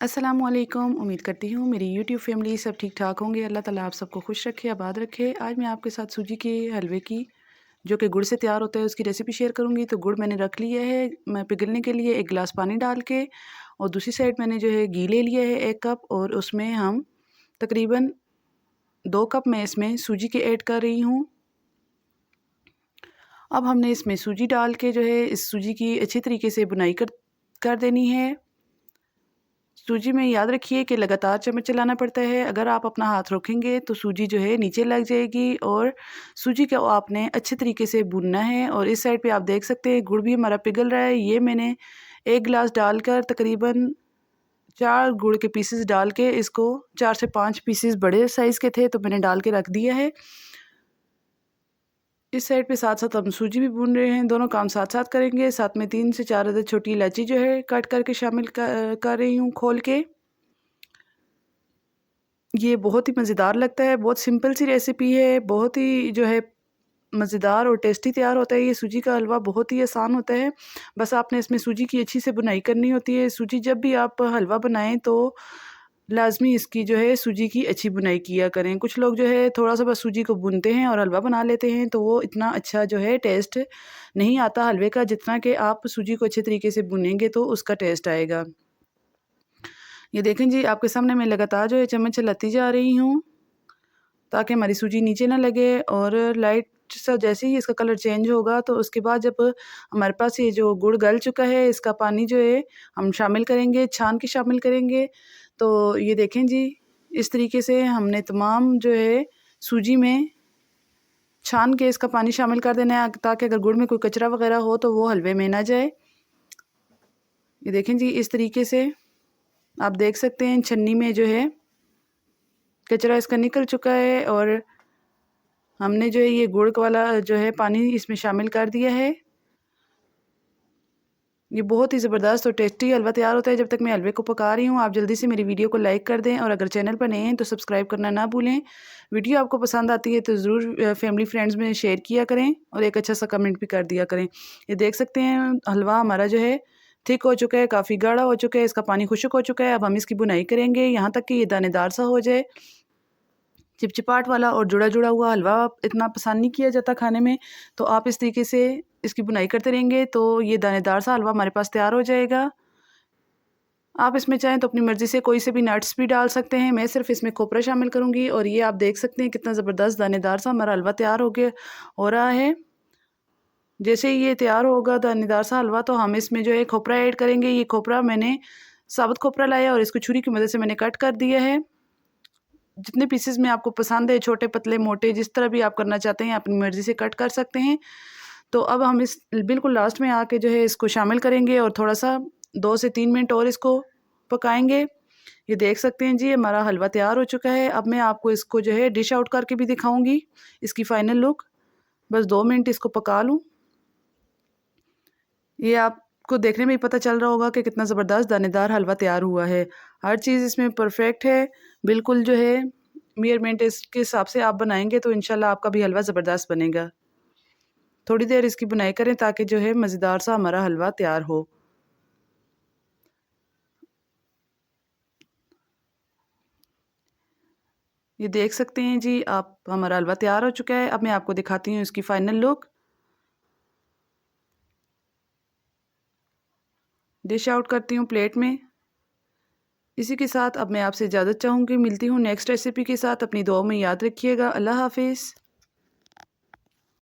अस्सलामुअलैकुम। उम्मीद करती हूँ मेरी यूट्यूब फैमिली सब ठीक ठाक होंगे। अल्लाह ताला आप सबको खुश रखे, आबाद रखे। आज मैं आपके साथ सूजी के हलवे की जो कि गुड़ से तैयार होता है उसकी रेसिपी शेयर करूँगी। तो गुड़ मैंने रख लिया है मैं पिघलने के लिए 1 गिलास पानी डाल के, और दूसरी साइड मैंने जो है घी ले लिया है 1 कप, और उसमें हम तकरीबन 2 कप मैं इसमें सूजी के ऐड कर रही हूँ। अब हमने इसमें सूजी डाल के जो है इस सूजी की अच्छी तरीके से बुनाई कर देनी है। सूजी में याद रखिए कि लगातार चम्मच चलाना पड़ता है। अगर आप अपना हाथ रोकेंगे तो सूजी जो है नीचे लग जाएगी, और सूजी को आपने अच्छे तरीके से भूनना है। और इस साइड पे आप देख सकते हैं गुड़ भी हमारा पिघल रहा है। ये मैंने 1 गिलास डालकर तकरीबन 4 गुड़ के पीसेस डाल के इसको 4 से 5 पीसेस बड़े साइज़ के थे तो मैंने डाल के रख दिया है। इस साइड पे साथ साथ हम सूजी भी भून रहे हैं, दोनों काम साथ साथ करेंगे। साथ में 3 से 4 अदद छोटी इलायची जो है कट करके शामिल कर रही हूँ खोल के। ये बहुत ही मज़ेदार लगता है, बहुत सिंपल सी रेसिपी है, बहुत ही जो है मज़ेदार और टेस्टी तैयार होता है। ये सूजी का हलवा बहुत ही आसान होता है, बस आपने इसमें सूजी की अच्छी से बुनाई करनी होती है। सूजी जब भी आप हलवा बनाएं तो लाज़मी इसकी जो है सूजी की अच्छी बुनाई किया करें। कुछ लोग जो है थोड़ा-सा बस सूजी को भूनते हैं और हलवा बना लेते हैं, तो वो इतना अच्छा जो है टेस्ट नहीं आता हलवे का, जितना कि आप सूजी को अच्छे तरीके से भुनेंगे तो उसका टेस्ट आएगा। ये देखें जी, आपके सामने मैं लगातार जो है चम्मच चलाती जा रही हूँ ताकि हमारी सूजी नीचे ना लगे। और लाइट सा जैसे ही इसका कलर चेंज होगा तो उसके बाद जब हमारे पास ये जो गुड़ गल चुका है, इसका पानी जो है हम शामिल करेंगे, छान के शामिल करेंगे। तो ये देखें जी, इस तरीके से हमने तमाम जो है सूजी में छान के इसका पानी शामिल कर देना है, ताकि अगर गुड़ में कोई कचरा वगैरह हो तो वो हलवे में ना जाए। ये देखें जी, इस तरीके से आप देख सकते हैं छन्नी में जो है कचरा इसका निकल चुका है, और हमने जो है ये गुड़ वाला जो है पानी इसमें शामिल कर दिया है। ये बहुत ही ज़बरदस्त और टेस्टी हलवा तैयार होता है। जब तक मैं हलवे को पका रही हूँ, आप जल्दी से मेरी वीडियो को लाइक कर दें, और अगर चैनल पर नए हैं तो सब्सक्राइब करना ना भूलें। वीडियो आपको पसंद आती है तो ज़रूर फैमिली फ्रेंड्स में शेयर किया करें, और एक अच्छा सा कमेंट भी कर दिया करें। ये देख सकते हैं हलवा हमारा जो है थिक हो चुका है, काफ़ी गाढ़ा हो चुका है, इसका पानी खुश्क हो चुका है। अब हम इसकी बुनाई करेंगे यहाँ तक कि ये दानेदार सा हो जाए। चिपचिपाहट वाला और जुड़ा जुड़ा हुआ हलवा इतना पसंद नहीं किया जाता खाने में, तो आप इस तरीके से इसकी बुनाई करते रहेंगे तो ये दानेदार सा हलवा हमारे पास तैयार हो जाएगा। आप इसमें चाहें तो अपनी मर्ज़ी से कोई से भी नट्स भी डाल सकते हैं, मैं सिर्फ इसमें खोपरा शामिल करूँगी। और ये आप देख सकते हैं कितना ज़बरदस्त दानेदार सा हमारा हलवा तैयार हो रहा है। जैसे ही ये तैयार होगा दानेदार सा हलवा, तो हम इसमें जो है खोपरा ऐड करेंगे। ये खोपरा मैंने साबुत खोपरा लाया और इसको छुरी की मदद से मैंने कट कर दिया है। जितने पीसेस में आपको पसंद है, छोटे पतले मोटे जिस तरह भी आप करना चाहते हैं अपनी मर्ज़ी से कट कर सकते हैं। तो अब हम इस बिल्कुल लास्ट में आके जो है इसको शामिल करेंगे और थोड़ा-सा 2 से 3 मिनट और इसको पकाएँगे। ये देख सकते हैं जी, हमारा हलवा तैयार हो चुका है। अब मैं आपको इसको जो है डिश आउट करके भी दिखाऊँगी, इसकी फ़ाइनल लुक। बस 2 मिनट इसको पका लूँ। ये आपको देखने में ही पता चल रहा होगा कि कितना ज़बरदस्त दानेदार हलवा तैयार हुआ है। हर चीज़ इसमें परफ़ेक्ट है, बिल्कुल जो है मेज़रमेंट इसके हिसाब से आप बनाएँगे तो इंशाल्लाह आपका भी हलवा ज़बरदस्त बनेगा। थोड़ी देर इसकी बुनाई करें ताकि जो है मज़ेदार सा हमारा हलवा तैयार हो। ये देख सकते हैं जी आप, हमारा हलवा तैयार हो चुका है। अब मैं आपको दिखाती हूँ इसकी फ़ाइनल लुक। डिश आउट करती हूँ प्लेट में। इसी के साथ अब मैं आपसे इजाज़त चाहूँगी, मिलती हूँ नेक्स्ट रेसिपी के साथ। अपनी दुआओं में याद रखिएगा। अल्लाह हाफ़िज़।